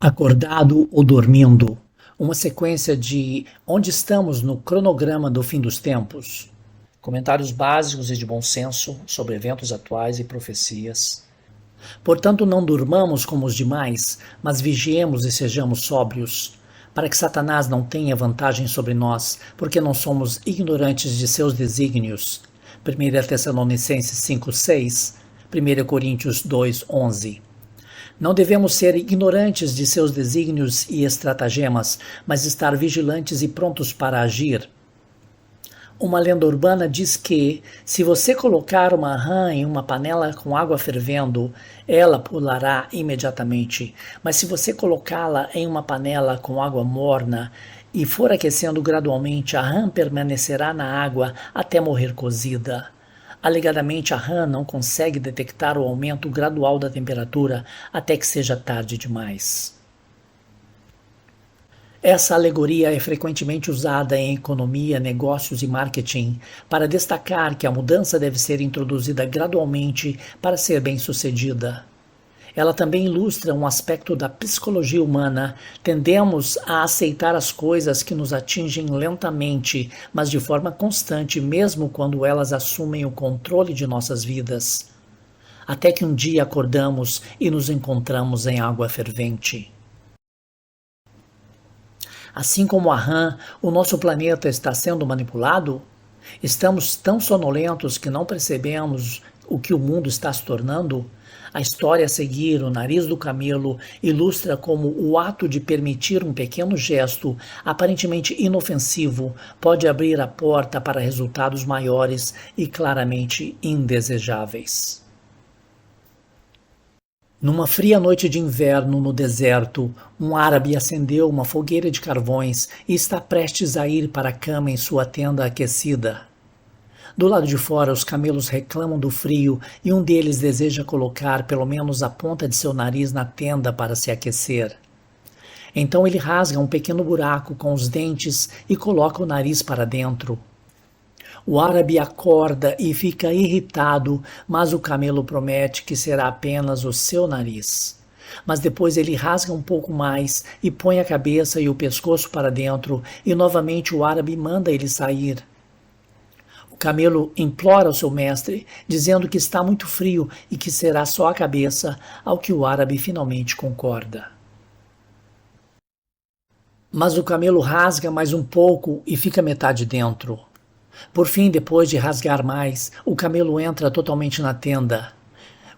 Acordado ou dormindo, uma sequência de onde estamos no cronograma do fim dos tempos. Comentários básicos e de bom senso sobre eventos atuais e profecias. Portanto, não durmamos como os demais, mas vigiemos e sejamos sóbrios, para que Satanás não tenha vantagem sobre nós, porque não somos ignorantes de seus desígnios. 1 Tessalonicenses 5:6, 1 Coríntios 2:11. Não devemos ser ignorantes de seus desígnios e estratagemas, mas estar vigilantes e prontos para agir. Uma lenda urbana diz que, se você colocar uma rã em uma panela com água fervendo, ela pulará imediatamente. Mas se você colocá-la em uma panela com água morna e for aquecendo gradualmente, a rã permanecerá na água até morrer cozida. Alegadamente, a rã não consegue detectar o aumento gradual da temperatura até que seja tarde demais. Essa alegoria é frequentemente usada em economia, negócios e marketing para destacar que a mudança deve ser introduzida gradualmente para ser bem-sucedida. Ela também ilustra um aspecto da psicologia humana. Tendemos a aceitar as coisas que nos atingem lentamente, mas de forma constante, mesmo quando elas assumem o controle de nossas vidas. Até que um dia acordamos e nos encontramos em água fervente. Assim como a rã, o nosso planeta está sendo manipulado? Estamos tão sonolentos que não percebemos o que o mundo está se tornando? A história a seguir, O Nariz do Camelo, ilustra como o ato de permitir um pequeno gesto, aparentemente inofensivo, pode abrir a porta para resultados maiores e claramente indesejáveis. Numa fria noite de inverno no deserto, um árabe acendeu uma fogueira de carvões e está prestes a ir para a cama em sua tenda aquecida. Do lado de fora, os camelos reclamam do frio e um deles deseja colocar pelo menos a ponta de seu nariz na tenda para se aquecer. Então ele rasga um pequeno buraco com os dentes e coloca o nariz para dentro. O árabe acorda e fica irritado, mas o camelo promete que será apenas o seu nariz. Mas depois ele rasga um pouco mais e põe a cabeça e o pescoço para dentro, e novamente o árabe manda ele sair. O camelo implora ao seu mestre, dizendo que está muito frio e que será só a cabeça, ao que o árabe finalmente concorda. Mas o camelo rasga mais um pouco e fica metade dentro. Por fim, depois de rasgar mais, o camelo entra totalmente na tenda.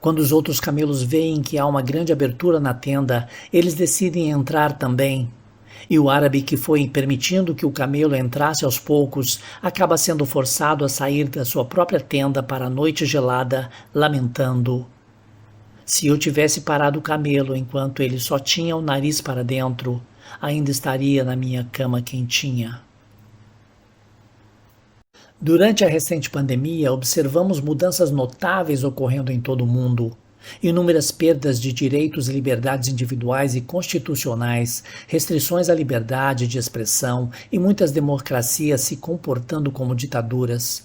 Quando os outros camelos veem que há uma grande abertura na tenda, eles decidem entrar também. E o árabe, que foi permitindo que o camelo entrasse aos poucos, acaba sendo forçado a sair da sua própria tenda para a noite gelada, lamentando: se eu tivesse parado o camelo enquanto ele só tinha o nariz para dentro, ainda estaria na minha cama quentinha. Durante a recente pandemia, observamos mudanças notáveis ocorrendo em todo o mundo. Inúmeras perdas de direitos e liberdades individuais e constitucionais, restrições à liberdade de expressão e muitas democracias se comportando como ditaduras.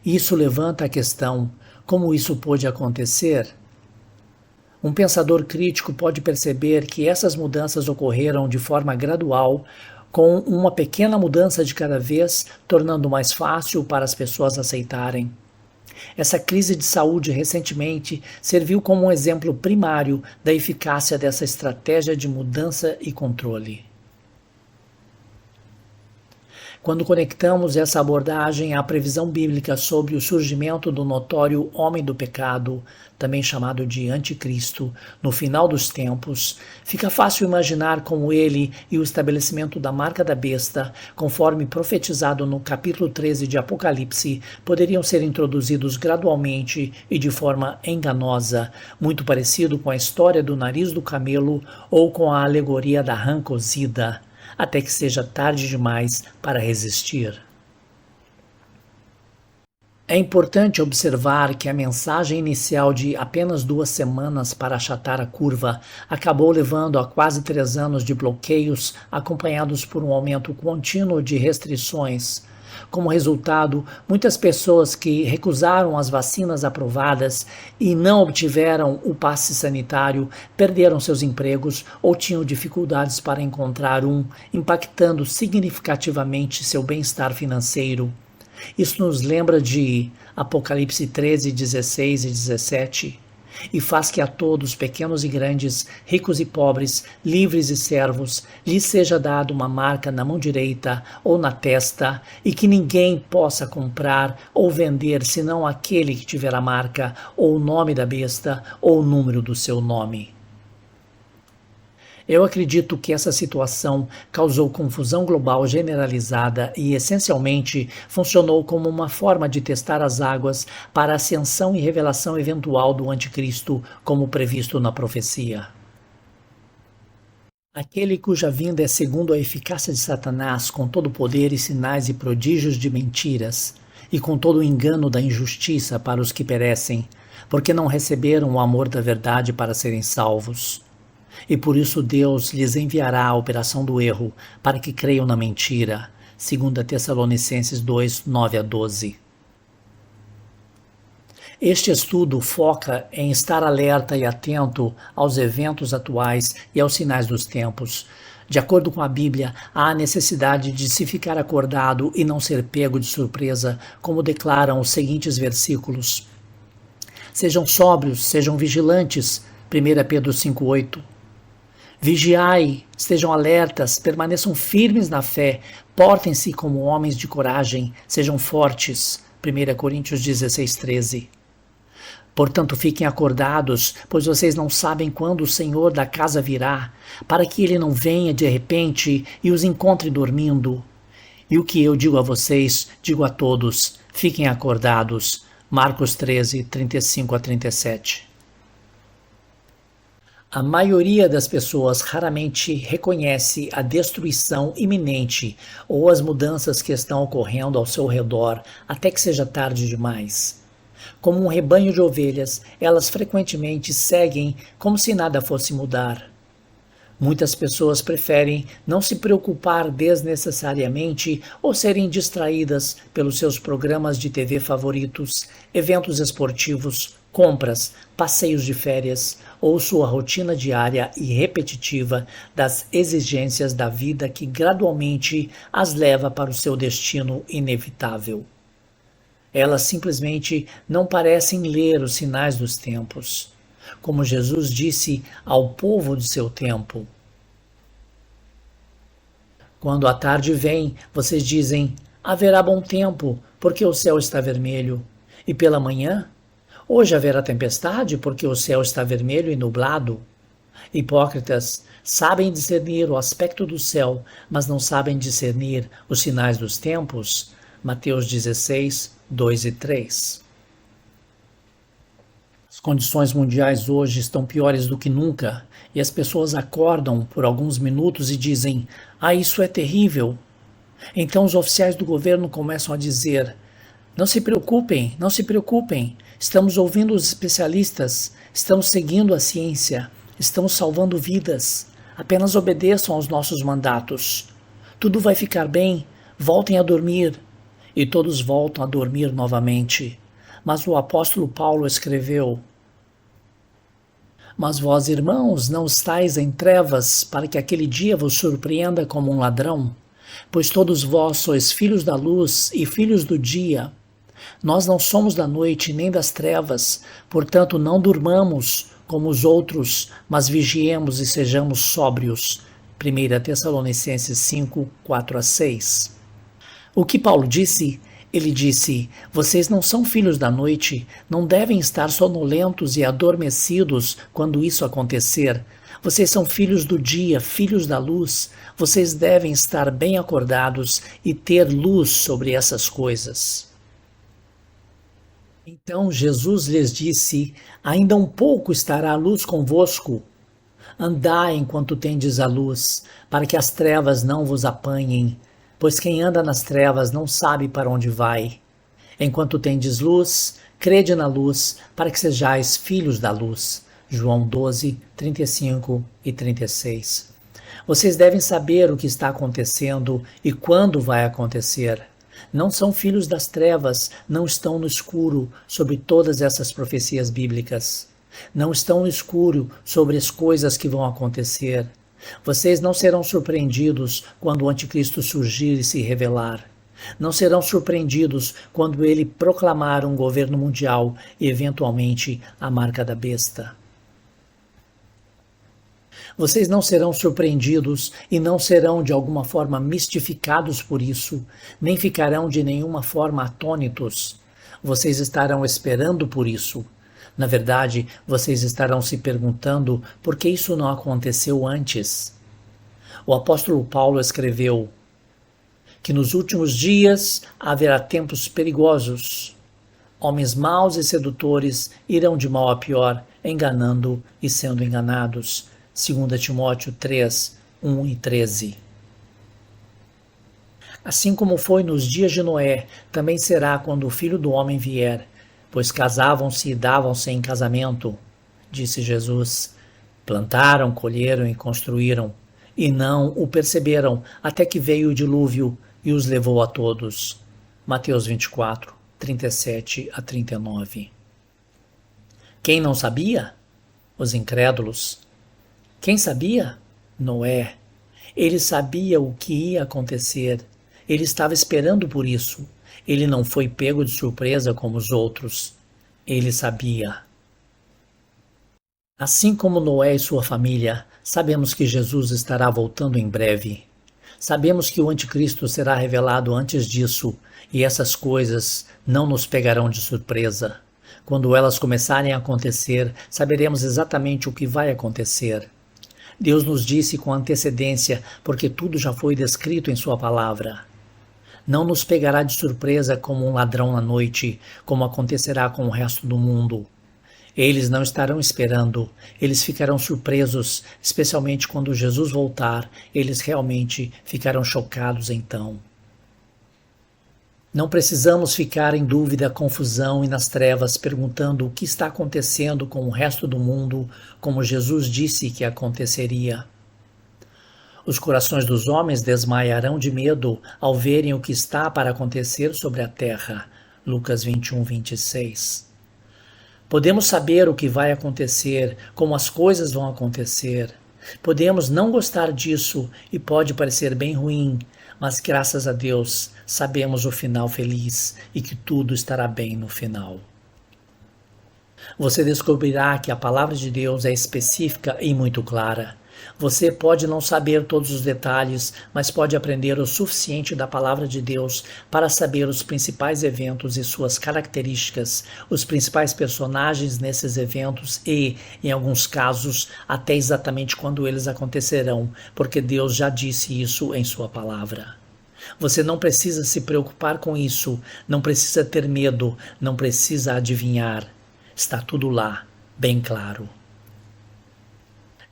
Isso levanta a questão: como isso pôde acontecer? Um pensador crítico pode perceber que essas mudanças ocorreram de forma gradual, com uma pequena mudança de cada vez, tornando mais fácil para as pessoas aceitarem. Essa crise de saúde recentemente serviu como um exemplo primário da eficácia dessa estratégia de mudança e controle. Quando conectamos essa abordagem à previsão bíblica sobre o surgimento do notório homem do pecado, também chamado de Anticristo, no final dos tempos, fica fácil imaginar como ele e o estabelecimento da marca da besta, conforme profetizado no capítulo 13 de Apocalipse, poderiam ser introduzidos gradualmente e de forma enganosa, muito parecido com a história do nariz do camelo ou com a alegoria da rã cozida, até que seja tarde demais para resistir. É importante observar que a mensagem inicial de apenas 2 semanas para achatar a curva acabou levando a quase 3 anos de bloqueios, acompanhados por um aumento contínuo de restrições. Como resultado, muitas pessoas que recusaram as vacinas aprovadas e não obtiveram o passe sanitário perderam seus empregos ou tinham dificuldades para encontrar um, impactando significativamente seu bem-estar financeiro. Isso nos lembra de Apocalipse 13, 16 e 17. E faz que a todos, pequenos e grandes, ricos e pobres, livres e servos, lhes seja dada uma marca na mão direita ou na testa, e que ninguém possa comprar ou vender senão aquele que tiver a marca, ou o nome da besta, ou o número do seu nome. Eu acredito que essa situação causou confusão global generalizada e, essencialmente, funcionou como uma forma de testar as águas para a ascensão e revelação eventual do Anticristo, como previsto na profecia. Aquele cuja vinda é segundo a eficácia de Satanás, com todo o poder e sinais e prodígios de mentiras, e com todo o engano da injustiça para os que perecem, porque não receberam o amor da verdade para serem salvos. E por isso Deus lhes enviará a operação do erro, para que creiam na mentira. 2 Tessalonicenses 2, 9 a 12. Este estudo foca em estar alerta e atento aos eventos atuais e aos sinais dos tempos. De acordo com a Bíblia, há a necessidade de se ficar acordado e não ser pego de surpresa, como declaram os seguintes versículos. Sejam sóbrios, sejam vigilantes. 1 Pedro 5,8. Vigiai, estejam alertas, permaneçam firmes na fé, portem-se como homens de coragem, sejam fortes. 1 Coríntios 16,13. Portanto, fiquem acordados, pois vocês não sabem quando o Senhor da casa virá, para que ele não venha de repente e os encontre dormindo. E o que eu digo a vocês, digo a todos, fiquem acordados. Marcos 13, 35 a 37. A maioria das pessoas raramente reconhece a destruição iminente ou as mudanças que estão ocorrendo ao seu redor até que seja tarde demais. Como um rebanho de ovelhas, elas frequentemente seguem como se nada fosse mudar. Muitas pessoas preferem não se preocupar desnecessariamente ou serem distraídas pelos seus programas de TV favoritos, eventos esportivos, compras, passeios de férias ou sua rotina diária e repetitiva das exigências da vida que gradualmente as leva para o seu destino inevitável. Elas simplesmente não parecem ler os sinais dos tempos, como Jesus disse ao povo de seu tempo. Quando a tarde vem, vocês dizem, haverá bom tempo, porque o céu está vermelho. E pela manhã? Hoje haverá tempestade, porque o céu está vermelho e nublado. Hipócritas, sabem discernir o aspecto do céu, mas não sabem discernir os sinais dos tempos. Mateus 16, 2 e 3. As condições mundiais hoje estão piores do que nunca, e as pessoas acordam por alguns minutos e dizem, isso é terrível. Então os oficiais do governo começam a dizer, não se preocupem, não se preocupem, estamos ouvindo os especialistas, estamos seguindo a ciência, estamos salvando vidas, apenas obedeçam aos nossos mandatos. Tudo vai ficar bem, voltem a dormir. E todos voltam a dormir novamente. Mas o apóstolo Paulo escreveu, mas vós, irmãos, não estáis em trevas, para que aquele dia vos surpreenda como um ladrão, pois todos vós sois filhos da luz e filhos do dia. Nós não somos da noite nem das trevas, portanto não durmamos como os outros, mas vigiemos e sejamos sóbrios. 1 Tessalonicenses 5, 4 a 6. O que Paulo disse? Ele disse, vocês não são filhos da noite, não devem estar sonolentos e adormecidos quando isso acontecer. Vocês são filhos do dia, filhos da luz. Vocês devem estar bem acordados e ter luz sobre essas coisas. Então Jesus lhes disse, ainda um pouco estará a luz convosco. Andai enquanto tendes a luz, para que as trevas não vos apanhem. Pois quem anda nas trevas não sabe para onde vai. Enquanto tendes luz, crede na luz, para que sejais filhos da luz. João 12, 35 e 36. Vocês devem saber o que está acontecendo e quando vai acontecer. Não são filhos das trevas, não estão no escuro sobre todas essas profecias bíblicas. Não estão no escuro sobre as coisas que vão acontecer. Vocês não serão surpreendidos quando o anticristo surgir e se revelar. Não serão surpreendidos quando ele proclamar um governo mundial e, eventualmente, a marca da besta. Vocês não serão surpreendidos e não serão de alguma forma mistificados por isso, nem ficarão de nenhuma forma atônitos. Vocês estarão esperando por isso. Na verdade, vocês estarão se perguntando por que isso não aconteceu antes. O apóstolo Paulo escreveu que nos últimos dias haverá tempos perigosos. Homens maus e sedutores irão de mal a pior, enganando e sendo enganados. 2 Timóteo 3, 1 e 13. Assim como foi nos dias de Noé, também será quando o Filho do Homem vier, pois casavam-se e davam-se em casamento, disse Jesus. Plantaram, colheram e construíram, e não o perceberam, até que veio o dilúvio e os levou a todos. Mateus 24, 37 a 39. Quem não sabia? Os incrédulos. Quem sabia? Noé. Ele sabia o que ia acontecer. Ele estava esperando por isso. Ele não foi pego de surpresa como os outros. Ele sabia. Assim como Noé e sua família, sabemos que Jesus estará voltando em breve. Sabemos que o anticristo será revelado antes disso, e essas coisas não nos pegarão de surpresa. Quando elas começarem a acontecer, saberemos exatamente o que vai acontecer. Deus nos disse com antecedência, porque tudo já foi descrito em sua palavra. Não nos pegará de surpresa como um ladrão na noite, como acontecerá com o resto do mundo. Eles não estarão esperando, eles ficarão surpresos, especialmente quando Jesus voltar, eles realmente ficarão chocados então. Não precisamos ficar em dúvida, confusão e nas trevas, perguntando o que está acontecendo com o resto do mundo, como Jesus disse que aconteceria. Os corações dos homens desmaiarão de medo ao verem o que está para acontecer sobre a terra. Lucas 21, 26. Podemos saber o que vai acontecer, como as coisas vão acontecer. Podemos não gostar disso e pode parecer bem ruim, mas graças a Deus sabemos o final feliz e que tudo estará bem no final. Você descobrirá que a palavra de Deus é específica e muito clara. Você pode não saber todos os detalhes, mas pode aprender o suficiente da palavra de Deus para saber os principais eventos e suas características, os principais personagens nesses eventos e, em alguns casos, até exatamente quando eles acontecerão, porque Deus já disse isso em sua palavra. Você não precisa se preocupar com isso, não precisa ter medo, não precisa adivinhar. Está tudo lá, bem claro.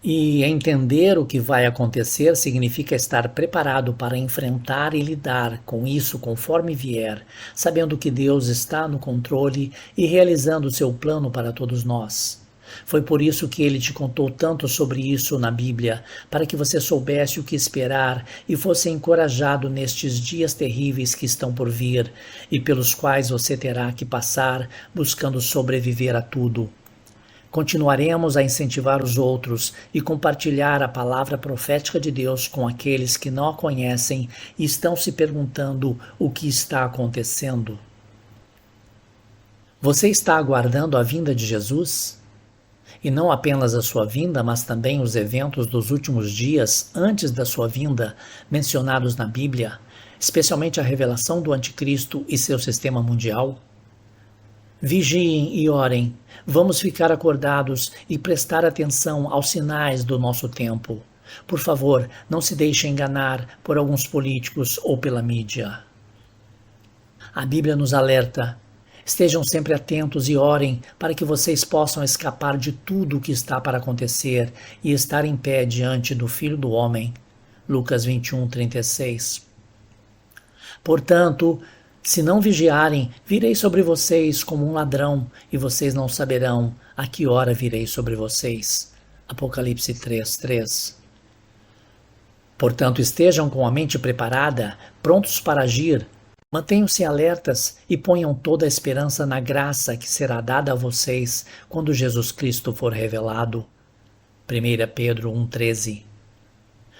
E entender o que vai acontecer significa estar preparado para enfrentar e lidar com isso conforme vier, sabendo que Deus está no controle e realizando o seu plano para todos nós. Foi por isso que ele te contou tanto sobre isso na Bíblia, para que você soubesse o que esperar e fosse encorajado nestes dias terríveis que estão por vir e pelos quais você terá que passar buscando sobreviver a tudo. Continuaremos a incentivar os outros e compartilhar a palavra profética de Deus com aqueles que não a conhecem e estão se perguntando o que está acontecendo. Você está aguardando a vinda de Jesus? E não apenas a sua vinda, mas também os eventos dos últimos dias antes da sua vinda, mencionados na Bíblia, especialmente a revelação do Anticristo e seu sistema mundial? Vigiem e orem. Vamos ficar acordados e prestar atenção aos sinais do nosso tempo. Por favor, não se deixe enganar por alguns políticos ou pela mídia. A Bíblia nos alerta. Estejam sempre atentos e orem para que vocês possam escapar de tudo o que está para acontecer e estar em pé diante do Filho do Homem. Lucas 21, 36. Portanto, se não vigiarem, virei sobre vocês como um ladrão, e vocês não saberão a que hora virei sobre vocês. Apocalipse 3, 3. Portanto, estejam com a mente preparada, prontos para agir, Mantenham-se alertas e ponham toda a esperança na graça que será dada a vocês quando Jesus Cristo for revelado. 1 Pedro 1,13.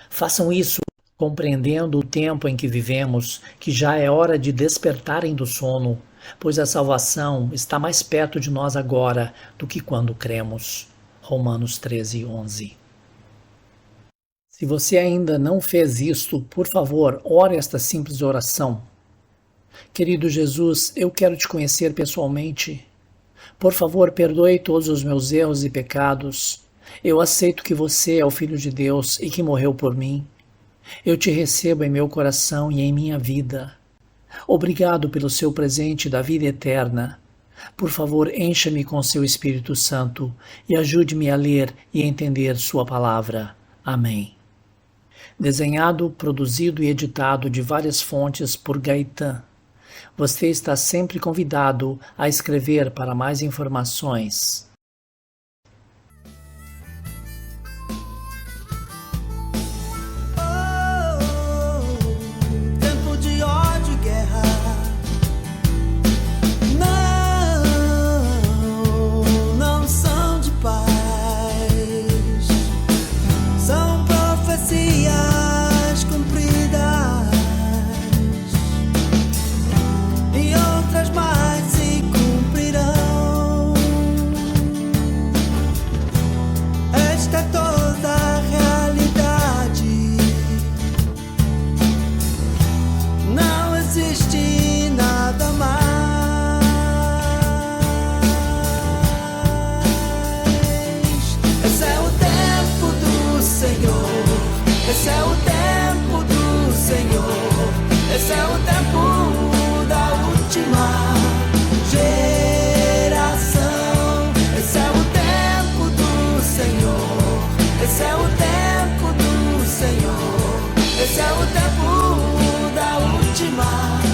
Façam isso compreendendo o tempo em que vivemos, que já é hora de despertarem do sono, pois a salvação está mais perto de nós agora do que quando cremos. Romanos 13:11. Se você ainda não fez isto, por favor, ore esta simples oração. Querido Jesus, eu quero te conhecer pessoalmente. Por favor, perdoe todos os meus erros e pecados. Eu aceito que você é o Filho de Deus e que morreu por mim. Eu te recebo em meu coração e em minha vida. Obrigado pelo seu presente da vida eterna. Por favor, encha-me com seu Espírito Santo e ajude-me a ler e entender sua palavra. Amém. Desenhado, produzido e editado de várias fontes por Gaetan. Você está sempre convidado a escrever para mais informações. Esse é o tempo do Senhor, esse é o tempo da última geração. Esse é o tempo do Senhor, esse é o tempo do Senhor, esse é o tempo da última